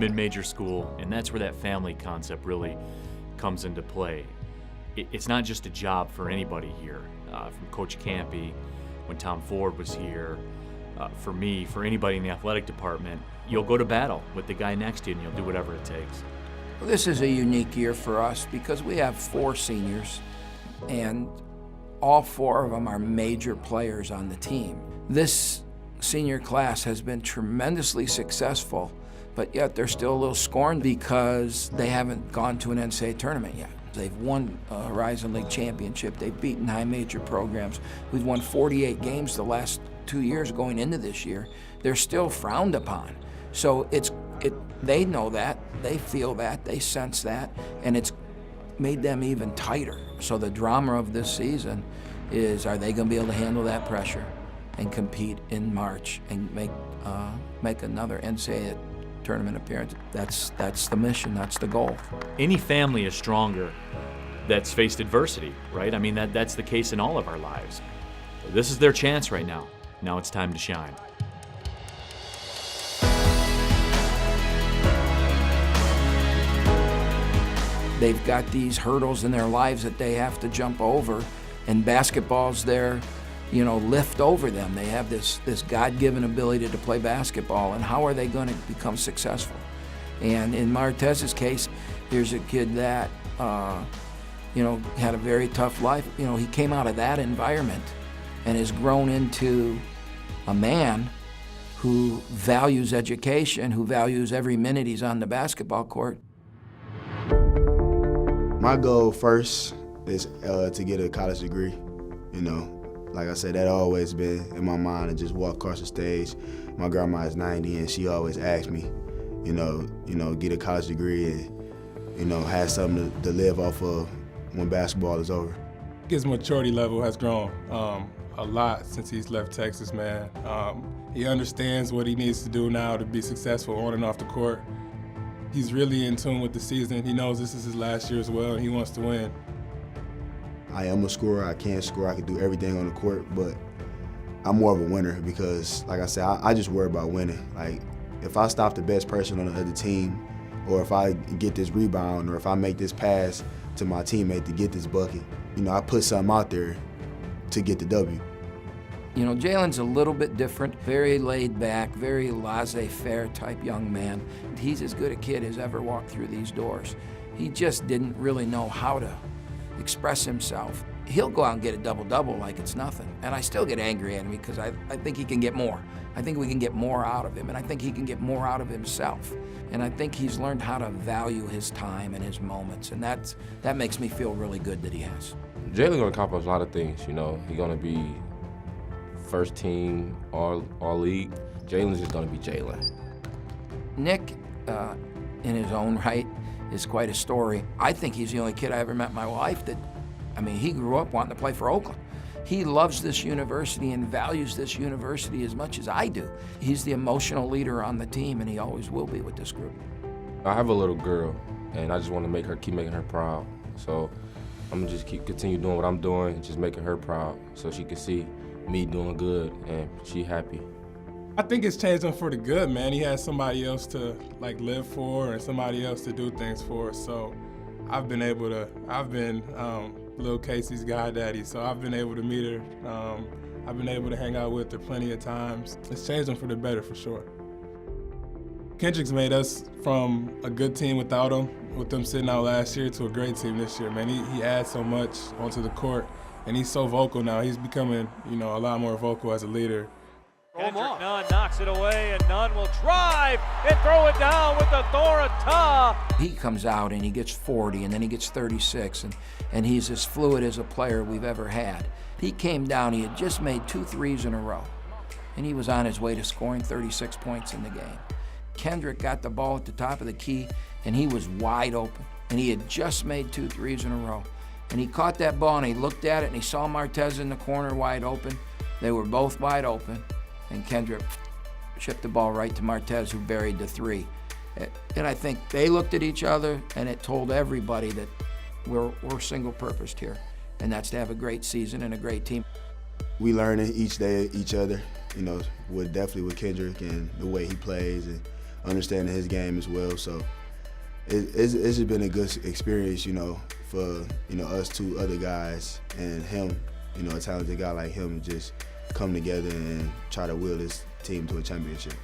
mid-major school, and that's where that family concept really comes into play. It's not just a job for anybody here. From Coach Campy, when Tom Ford was here, for me, for anybody in the athletic department, you'll go to battle with the guy next to you and you'll do whatever it takes. Well, this is a unique year for us because we have 4 seniors, and all 4 of them are major players on the team. This senior class has been tremendously successful, but yet they're still a little scorned because they haven't gone to an NCAA tournament yet. They've won a Horizon League championship. They've beaten high major programs. We've won 48 games the last 2 years going into this year. They're still frowned upon. So they know that, they feel that, they sense that, and it's made them even tighter. So the drama of this season is, are they going to be able to handle that pressure and compete in March and make another NCAA tournament appearance? That's the mission, that's the goal. Any family is stronger that's faced adversity, right? I mean, that's the case in all of our lives. This is their chance right now. Now it's time to shine. They've got these hurdles in their lives that they have to jump over, and basketball's their, lift over them. They have this God-given ability to play basketball, and how are they going to become successful? And in Martez's case, here's a kid that, had a very tough life. He came out of that environment and has grown into a man who values education, who values every minute he's on the basketball court. My goal first is to get a college degree. Like I said, that always been in my mind, to just walk across the stage. My grandma is 90, and she always asked me, get a college degree and, have something to live off of when basketball is over. His maturity level has grown a lot since he's left Texas, man. He understands what he needs to do now to be successful on and off the court. He's really in tune with the season. He knows this is his last year as well, and he wants to win. I am a scorer. I can score. I can do everything on the court, but I'm more of a winner because, like I said, I just worry about winning. Like, if I stop the best person on the other team, or if I get this rebound, or if I make this pass to my teammate to get this bucket, I put something out there to get the W. Jalen's a little bit different, very laid back, very laissez-faire type young man. He's as good a kid as ever walked through these doors. He just didn't really know how to express himself. He'll go out and get a double-double like it's nothing. And I still get angry at him because I think he can get more. I think we can get more out of him, and I think he can get more out of himself. And I think he's learned how to value his time and his moments, and that makes me feel really good that he has. Jalen's gonna accomplish a lot of things, He's gonna be first team, all league. Jalen's just gonna be Jalen. Nick, in his own right, is quite a story. I think he's the only kid I ever met in my life that, he grew up wanting to play for Oakland. He loves this university and values this university as much as I do. He's the emotional leader on the team, and he always will be with this group. I have a little girl, and I just want to keep making her proud. So I'm gonna just continue doing what I'm doing, just making her proud, so she can see me doing good and she happy. I think it's changed him for the good, man. He has somebody else to live for and somebody else to do things for. So I've been Lil Casey's goddaddy, so I've been able to meet her. I've been able to hang out with her plenty of times. It's changed him for the better, for sure. Kendrick's made us from a good team without him, with them sitting out last year, to a great team this year, man. He adds so much onto the court, and he's so vocal now. He's becoming, a lot more vocal as a leader. Kendrick Nunn knocks it away, and Nunn will drive and throw it down with authority. He comes out and he gets 40, and then he gets 36, and he's as fluid as a player we've ever had. He came down, he had just made 2 threes in a row, and he was on his way to scoring 36 points in the game. Kendrick got the ball at the top of the key, and he was wide open, and he had just made 2 threes in a row. And he caught that ball, and he looked at it, and he saw Martez in the corner wide open. They were both wide open, and Kendrick shipped the ball right to Martez, who buried the 3. And I think they looked at each other, and it told everybody that we're single-purposed here, and that's to have a great season and a great team. We learning each day each other, definitely with Kendrick and the way he plays and understanding his game as well. So it's just been a good experience, for us two other guys and him, a talented guy like him, just come together and try to will this team to a championship.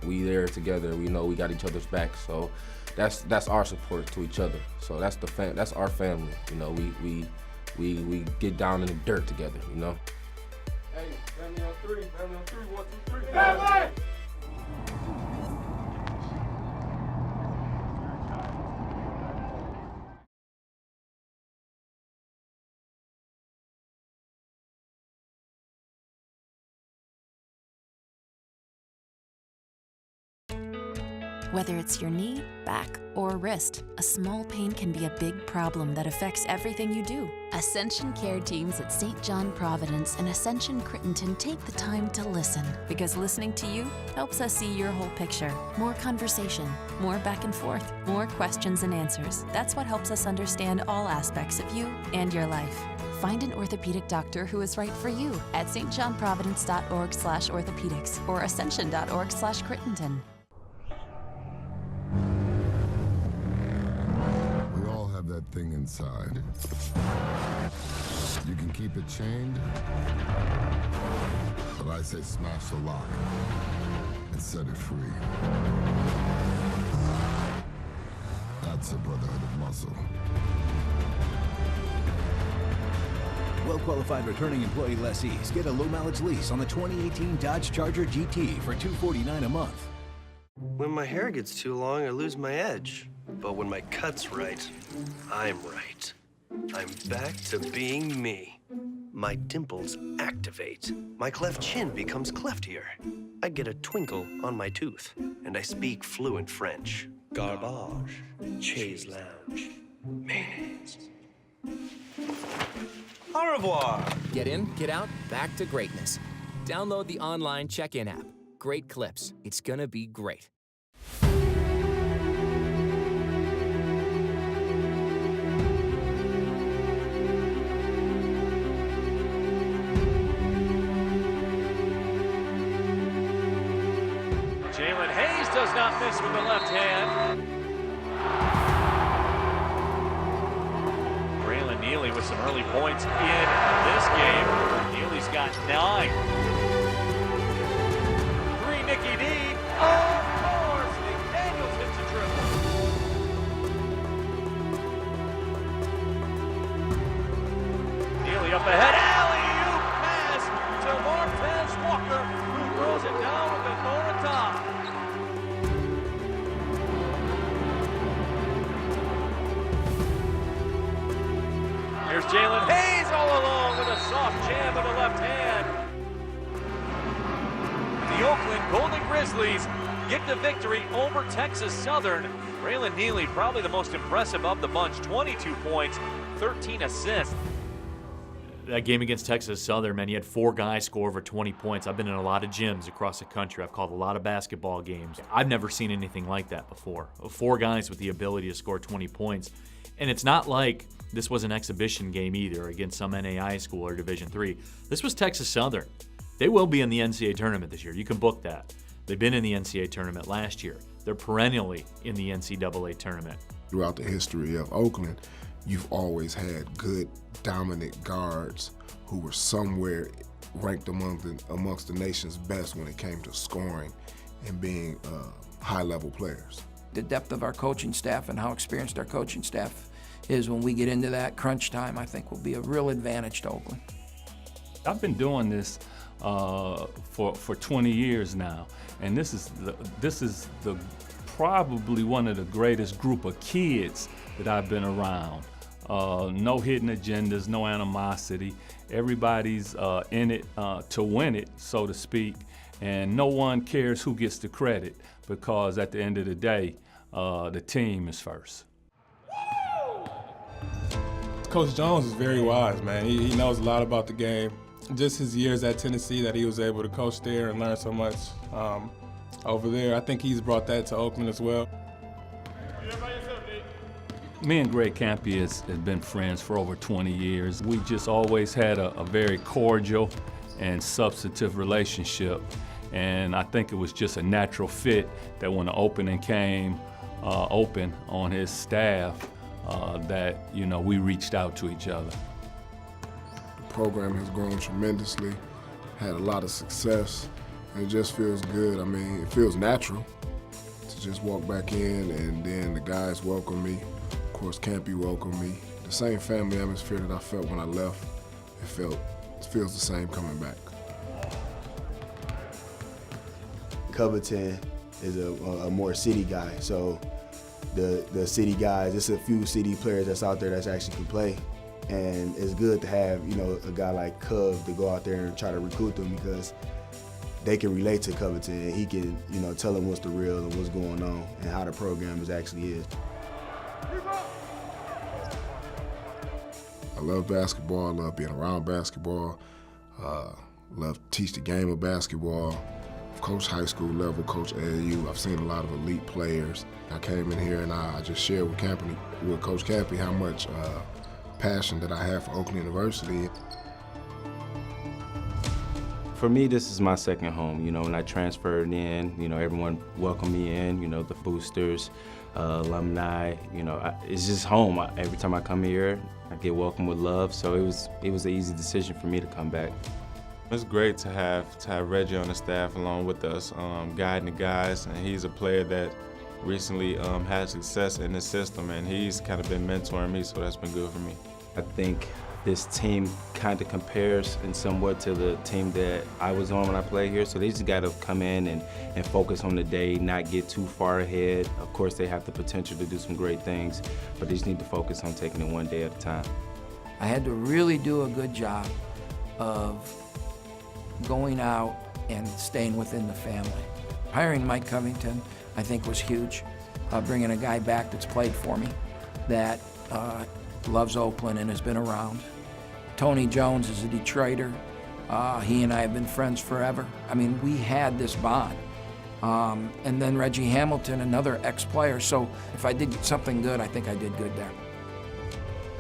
We there together. We know we got each other's back, so that's our support to each other. So that's that's our family. We get down in the dirt together. Hey, family on three. 1, 2, 3. Family! Whether it's your knee, back, or wrist, a small pain can be a big problem that affects everything you do. Ascension Care teams at St. John Providence and Ascension Crittenton take the time to listen, because listening to you helps us see your whole picture. More conversation, more back and forth, more questions and answers. That's what helps us understand all aspects of you and your life. Find an orthopedic doctor who is right for you at stjohnprovidence.org/orthopedics or ascension.org/Crittenton. That thing inside. You can keep it chained, but I say smash the lock and set it free. That's a brotherhood of muscle. Well-qualified returning employee lessees get a low-mileage lease on the 2018 Dodge Charger GT for $249 a month. When my hair gets too long, I lose my edge. But when my cut's right, I'm right. I'm back to being me. My dimples activate. My cleft chin becomes cleftier. I get a twinkle on my tooth, and I speak fluent French. Garbage, chaise lounge, mayonnaise. Au revoir. Get in, get out, back to greatness. Download the online check-in app. Great clips. It's gonna be great. Jalen Hayes does not miss with the left hand. Braylon Neely with some early points in this game. Neely's got 9. 3, Nicky D. Of course, McDaniels hits a triple. Neely up ahead. Alley-oop pass to Martez Walker, who throws it down with the Thora top. Here's Jalen Hayes all alone with a soft jab of the left hand. The Oakland Golden Grizzlies get the victory over Texas Southern. Braylon Neely, probably the most impressive of the bunch, 22 points, 13 assists. That game against Texas Southern, man, you had 4 guys score over 20 points. I've been in a lot of gyms across the country. I've called a lot of basketball games. I've never seen anything like that before. 4 guys with the ability to score 20 points. And it's not like this was an exhibition game either against some NAI school or Division III. This was Texas Southern. They will be in the NCAA tournament this year. You can book that. They've been in the NCAA tournament last year. They're perennially in the NCAA tournament. Throughout the history of Oakland, you've always had good, dominant guards who were somewhere ranked amongst the nation's best when it came to scoring and being high-level players. The depth of our coaching staff and how experienced our coaching staff is when we get into that crunch time, I think will be a real advantage to Oakland. I've been doing this for 20 years now, and this is the probably one of the greatest group of kids that I've been around. No hidden agendas, no animosity. Everybody's in it to win it, so to speak, and no one cares who gets the credit, because at the end of the day, the team is first. Coach Jones is very wise, man. He knows a lot about the game. Just his years at Tennessee that he was able to coach there and learn so much over there. I think he's brought that to Oakland as well. Me and Greg Campy has been friends for over 20 years. We just always had a very cordial and substantive relationship. And I think it was just a natural fit that when the opening came open on his staff, that, you know, we reached out to each other. The program has grown tremendously, had a lot of success, and it just feels good. I mean, it feels natural to just walk back in, and then the guys welcome me. Of course, Campy welcomed me. The same family atmosphere that I felt when I left, it feels the same coming back. Covington is a more city guy, so the city guys, it's a few city players that's out there that's actually can play, and it's good to have, you know, a guy like Cove to go out there and try to recruit them, because they can relate to Covington and he can, you know, tell them what's the real and what's going on and how the program actually is. I love basketball, I love being around basketball, love to teach the game of basketball. I've coached high school level, coached AAU. I've seen a lot of elite players. I came in here and I just shared with Coach Campy how much passion that I have for Oakland University. For me, this is my second home. You know, when I transferred in, you know, everyone welcomed me in, you know, the boosters, alumni, you know, it's just home. Every time I come here, I get welcomed with love, so it was an easy decision for me to come back. It's great to have Reggie on the staff along with us, guiding the guys, and he's a player that recently had success in the system, and he's kind of been mentoring me, so that's been good for me. I think this team kind of compares in somewhat to the team that I was on when I played here, so they just got to come in and focus on the day, not get too far ahead. Of course, they have the potential to do some great things, but they just need to focus on taking it one day at a time. I had to really do a good job of going out and staying within the family. Hiring Mike Covington, I think, was huge. Bringing a guy back that's played for me, that loves Oakland and has been around. Tony Jones is a Detroiter. He and I have been friends forever. I mean, we had this bond. And then Reggie Hamilton, another ex-player. So if I did something good, I think I did good there.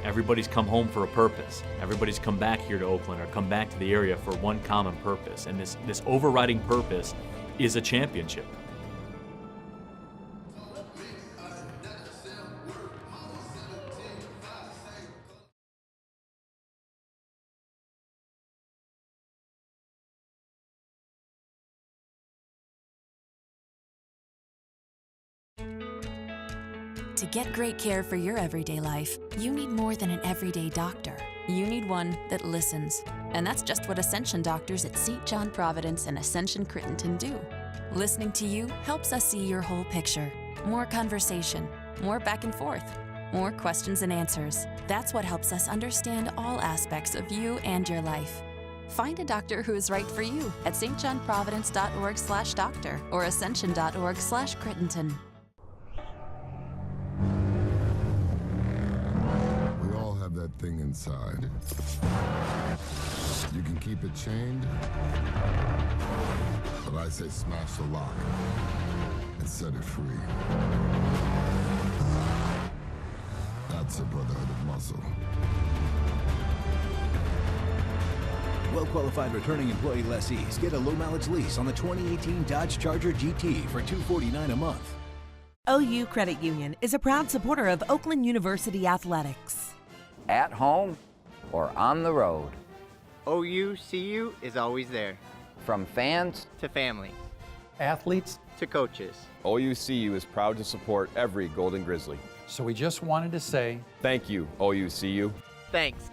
Everybody's come home for a purpose. Everybody's come back here to Oakland or come back to the area for one common purpose. And this overriding purpose is a championship. To get great care for your everyday life, you need more than an everyday doctor. You need one that listens. And that's just what Ascension doctors at St. John Providence and Ascension Crittenton do. Listening to you helps us see your whole picture. More conversation, more back and forth, more questions and answers. That's what helps us understand all aspects of you and your life. Find a doctor who is right for you at stjohnprovidence.org/doctor or ascension.org/Crittenton. That thing inside. You can keep it chained, but I say smash the lock and set it free. That's a brotherhood of muscle. Well-qualified returning employee lessees get a low-mileage lease on the 2018 Dodge Charger GT for $249 a month. OU Credit Union is a proud supporter of Oakland University Athletics. At home or on the road, OU-CU is always there. From fans to family. Athletes to coaches. OU-CU is proud to support every Golden Grizzly. So we just wanted to say thank you, OU-CU. Thanks.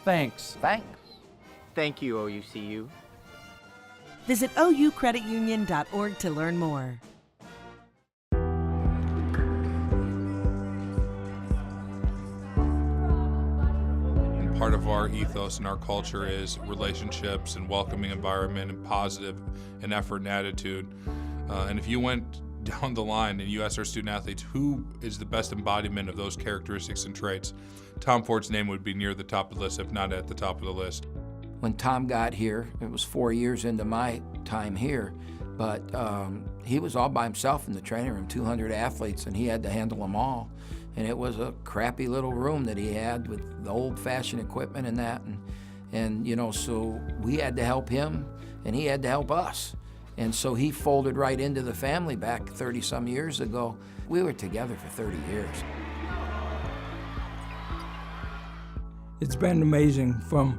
Thanks. Thanks. Thank you, OU-CU. Visit oucreditunion.org to learn more. Part of our ethos and our culture is relationships and welcoming environment and positive and effort and attitude. And if you went down the line and you asked our student athletes who is the best embodiment of those characteristics and traits, Tom Ford's name would be near the top of the list, if not at the top of the list. When Tom got here, it was 4 years into my time here, but he was all by himself in the training room, 200 athletes, and he had to handle them all. And it was a crappy little room that he had with the old-fashioned equipment and that. And you know, so we had to help him, and he had to help us. And so he folded right into the family back 30-some years ago. We were together for 30 years. It's been amazing from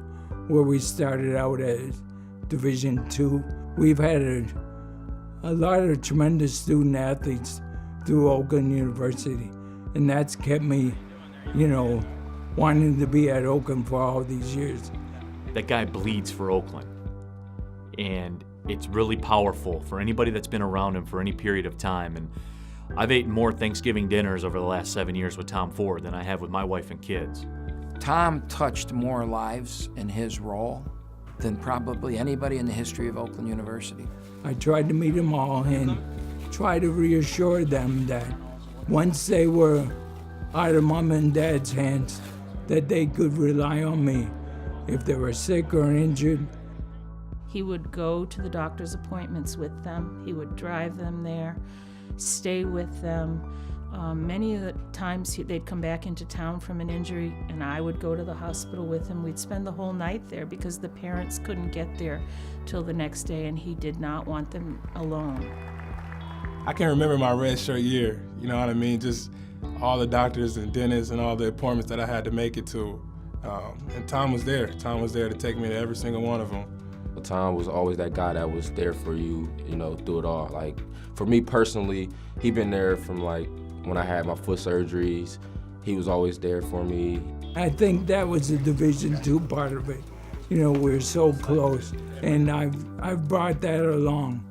where we started out as Division II. We've had a lot of tremendous student athletes through Oakland University, and that's kept me, wanting to be at Oakland for all these years. That guy bleeds for Oakland, and it's really powerful for anybody that's been around him for any period of time. And I've eaten more Thanksgiving dinners over the last 7 years with Tom Ford than I have with my wife and kids. Tom touched more lives in his role than probably anybody in the history of Oakland University. I tried to meet them all and try to reassure them that once they were out of Mom and Dad's hands, that they could rely on me if they were sick or injured. He would go to the doctor's appointments with them. He would drive them there, stay with them. Many of the times they'd come back into town from an injury, and I would go to the hospital with him. We'd spend the whole night there because the parents couldn't get there till the next day, and he did not want them alone. I can remember my red shirt year, you know what I mean? Just all the doctors and dentists and all the appointments that I had to make it to. And Tom was there. Tom was there to take me to every single one of them. Tom was always that guy that was there for you, through it all. Like, for me personally, he been there from when I had my foot surgeries. He was always there for me. I think that was the Division II part of it. We're so close, and I've brought that along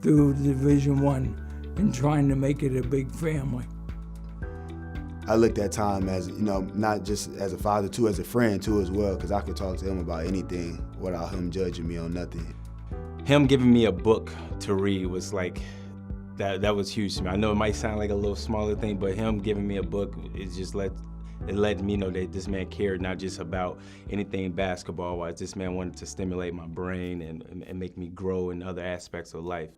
through Division I and trying to make it a big family. I looked at Tom as, not just as a father too, as a friend too as well, because I could talk to him about anything without him judging me on nothing. Him giving me a book to read was that was huge to me. I know it might sound like a little smaller thing, but him giving me a book, it let me know that this man cared not just about anything basketball-wise. This man wanted to stimulate my brain and make me grow in other aspects of life.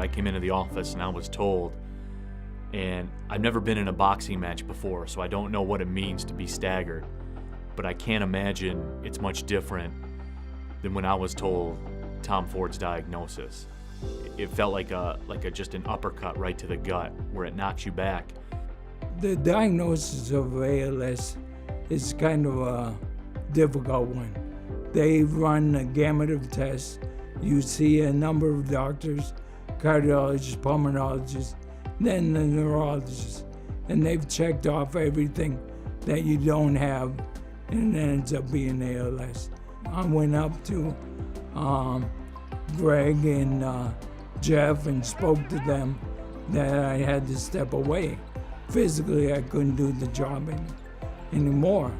I came into the office and I was told, and I've never been in a boxing match before, so I don't know what it means to be staggered, but I can't imagine it's much different than when I was told Tom Ford's diagnosis. It felt like just an uppercut right to the gut, where it knocks you back. The diagnosis of ALS is kind of a difficult one. They run a gamut of tests. You see a number of doctors, cardiologists, pulmonologists, then the neurologist, and they've checked off everything that you don't have, and it ends up being ALS. I went up to Greg and Jeff and spoke to them that I had to step away. Physically, I couldn't do the job anymore.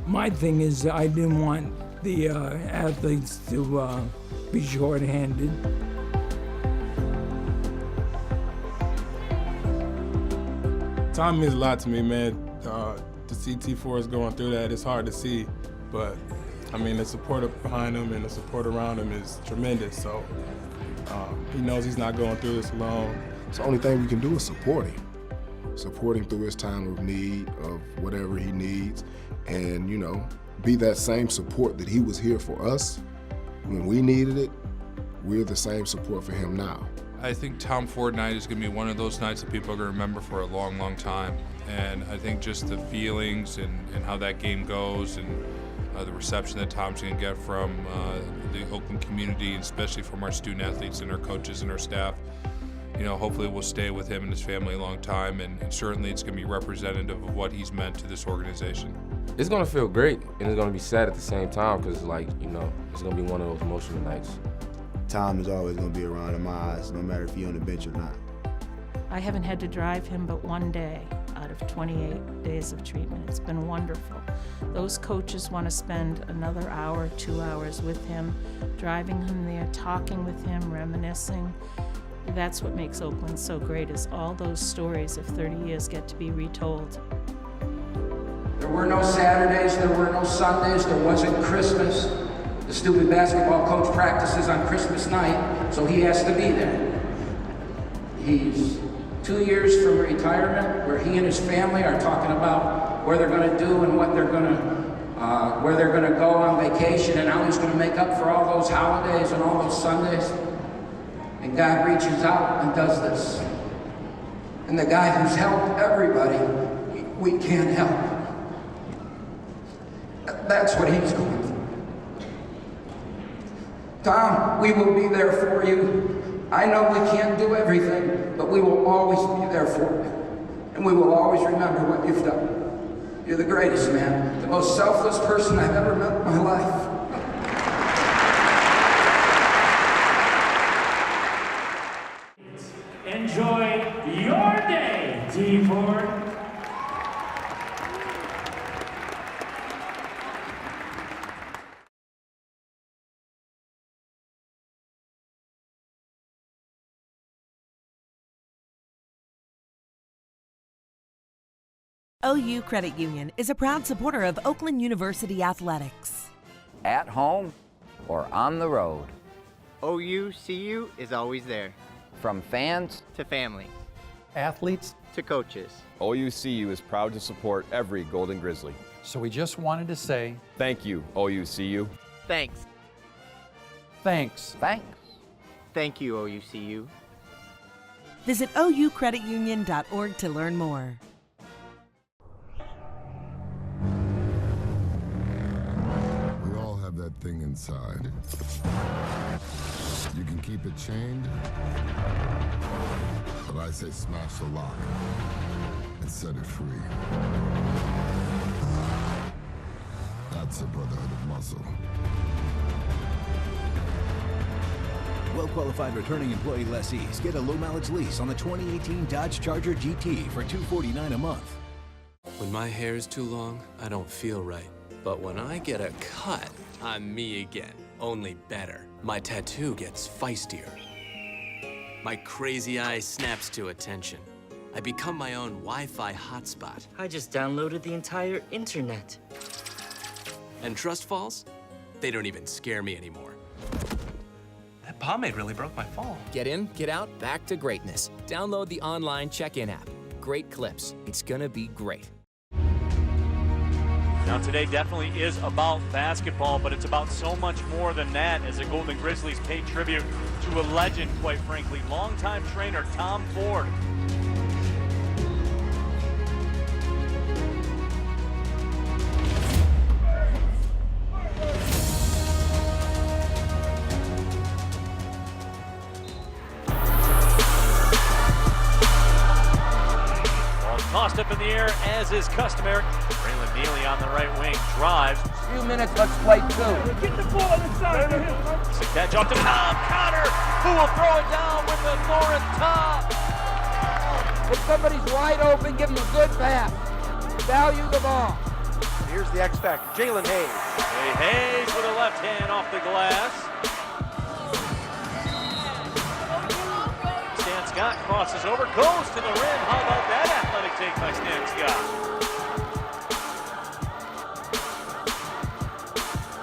My thing is, I didn't want the athletes to be short-handed. Tom means a lot to me, man. To see T4 going through that, it's hard to see, but the support behind him and the support around him is tremendous. So he knows he's not going through this alone. So the only thing we can do is support him through his time of need, of whatever he needs, and be that same support that he was here for us when we needed it. We're the same support for him now. I think Tom Ford night is going to be one of those nights that people are going to remember for a long, long time. And I think just the feelings and how that game goes and the reception that Tom's going to get from the Oakland community, and especially from our student athletes and our coaches and our staff, hopefully we'll stay with him and his family a long time, and certainly it's going to be representative of what he's meant to this organization. It's going to feel great, and it's going to be sad at the same time, because it's going to be one of those emotional nights. Tom is always going to be around in my eyes, no matter if he's on the bench or not. I haven't had to drive him but one day out of 28 days of treatment. It's been wonderful. Those coaches want to spend another hour, 2 hours with him, driving him there, talking with him, reminiscing. That's what makes Oakland so great, is all those stories of 30 years get to be retold. There were no Saturdays, there were no Sundays, there wasn't Christmas. The stupid basketball coach practices on Christmas night, so he has to be there. He's 2 years from retirement, where he and his family are talking about where they're going to do and what they're going to, where they're going to go on vacation, and how he's going to make up for all those holidays and all those Sundays. And God reaches out and does this. And the guy who's helped everybody, we can't help. That's what he's going through. Tom, we will be there for you. I know we can't do everything, but we will always be there for you. And we will always remember what you've done. You're the greatest, man. The most selfless person I've ever met in my life. Enjoy your day, T-Ford. OU Credit Union is a proud supporter of Oakland University Athletics. At home or on the road. OUCU is always there. From fans to family. Athletes to coaches. OUCU is proud to support every Golden Grizzly. So we just wanted to say Thank you, OUCU. Thanks. thanks. Thanks. Thank you, OUCU. Visit oucreditunion.org to learn more. We all have that thing inside. You can keep it chained, but I say smash the lock and set it free. That's a brotherhood of muscle. Well-qualified returning employee lessees get a low-mileage lease on the 2018 Dodge Charger GT for $249 a month. When my hair is too long, I don't feel right. But when I get a cut, I'm me again, only better. My tattoo gets feistier. My crazy eye snaps to attention. I become my own Wi-Fi hotspot. I just downloaded the entire internet. And trust falls? They don't even scare me anymore. That pomade really broke my fall. Get in, get out, back to greatness. Download the online check-in app. Great clips. It's gonna be great. Now today definitely is about basketball, but it's about so much more than that as the Golden Grizzlies pay tribute to a legend, quite frankly, longtime trainer Tom Ford. Tossed up in the air as is customary. Braylon Neely on the right wing drives. Few minutes, let's play two. Get the ball inside. It's a catch off to Tom Connor, who will throw it down with the Thorin top. If somebody's wide open, give them a good pass. Value the ball. Here's the X Factor, Jalen Hayes. Hayes with a left hand off the glass. Stan Scott crosses over, goes to the rim. How about that athletic take by Stan Scott?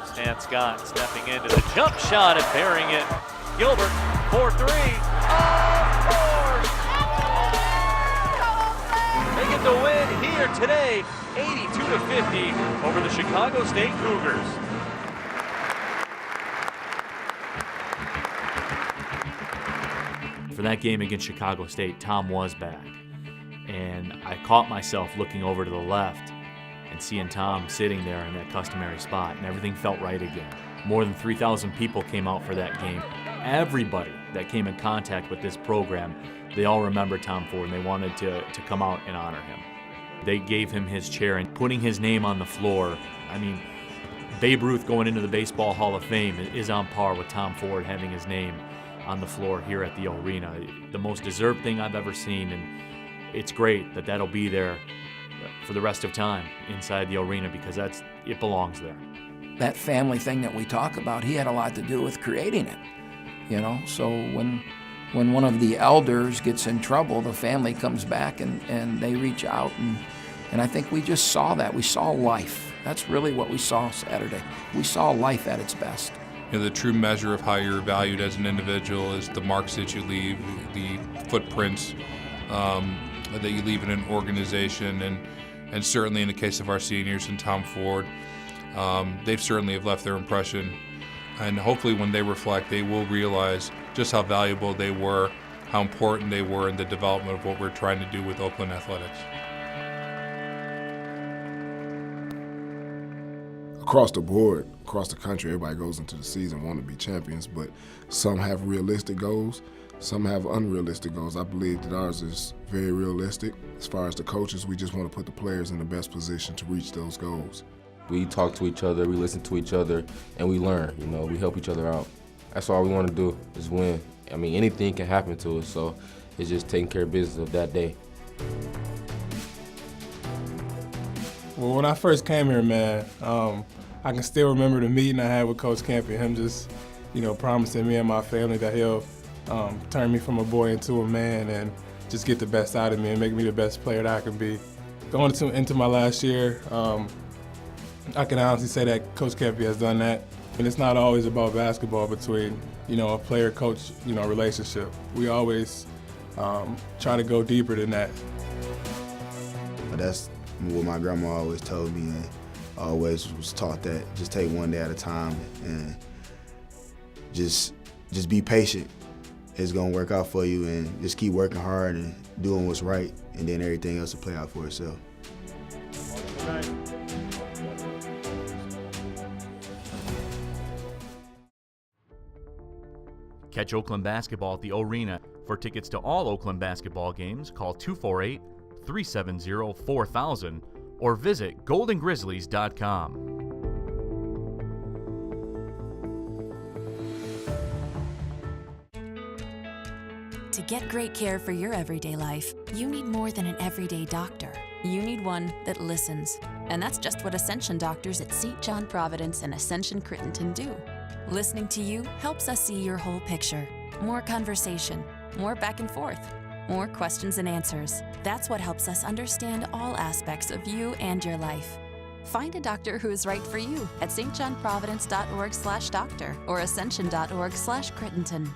Stan Scott stepping into the jump shot and burying it. Gilbert, 4-3. Of course! They get the win here today, 82-50 over the Chicago State Cougars. For that game against Chicago State, Tom was back. And I caught myself looking over to the left and seeing Tom sitting there in that customary spot, and everything felt right again. More than 3,000 people came out for that game. Everybody that came in contact with this program, they all remember Tom Ford, and they wanted to come out and honor him. They gave him his chair, and putting his name on the floor, I mean, Babe Ruth going into the Baseball Hall of Fame is on par with Tom Ford having his name on the floor here at the arena. The most deserved thing I've ever seen, and it's great that that'll be there for the rest of time inside the arena, because it belongs there. That family thing that we talk about, he had a lot to do with creating it, you know. So when one of the elders gets in trouble, the family comes back and they reach out, and I think we just saw that. We saw life. That's really what we saw Saturday. We saw life at its best. You know, the true measure of how you're valued as an individual is the marks that you leave, the footprints that you leave in an organization, and certainly in the case of our seniors and Tom Ford, they've certainly have left their impression. And hopefully when they reflect, they will realize just how valuable they were, how important they were in the development of what we're trying to do with Oakland Athletics. Across the board, across the country, everybody goes into the season wanting to be champions, but some have realistic goals, some have unrealistic goals. I believe that ours is very realistic. As far as the coaches, we just want to put the players in the best position to reach those goals. We talk to each other, we listen to each other, and we learn, we help each other out. That's all we want to do, is win. I mean, anything can happen to us, so it's just taking care of business of that day. Well, when I first came here, man, I can still remember the meeting I had with Coach Campy, him just, promising me and my family that he'll turn me from a boy into a man and just get the best out of me and make me the best player that I can be. Going into my last year, I can honestly say that Coach Campy has done that. And it's not always about basketball between, a player-coach, relationship. We always try to go deeper than that. That's what my grandma always told me, and I always was taught that just take one day at a time and just be patient. It's gonna work out for you, and just keep working hard and doing what's right, and then everything else will play out for itself. Catch Oakland basketball at the Arena. For tickets to all Oakland basketball games, call 248-370-4000 or visit goldengrizzlies.com. To get great care for your everyday life, you need more than an everyday doctor. You need one that listens. And that's just what Ascension doctors at St. John Providence and Ascension Crittenton do. Listening to you helps us see your whole picture. More conversation, more back and forth, more questions and answers. That's what helps us understand all aspects of you and your life. Find a doctor who is right for you at stjohnprovidence.org/doctor or ascension.org/Crittenton.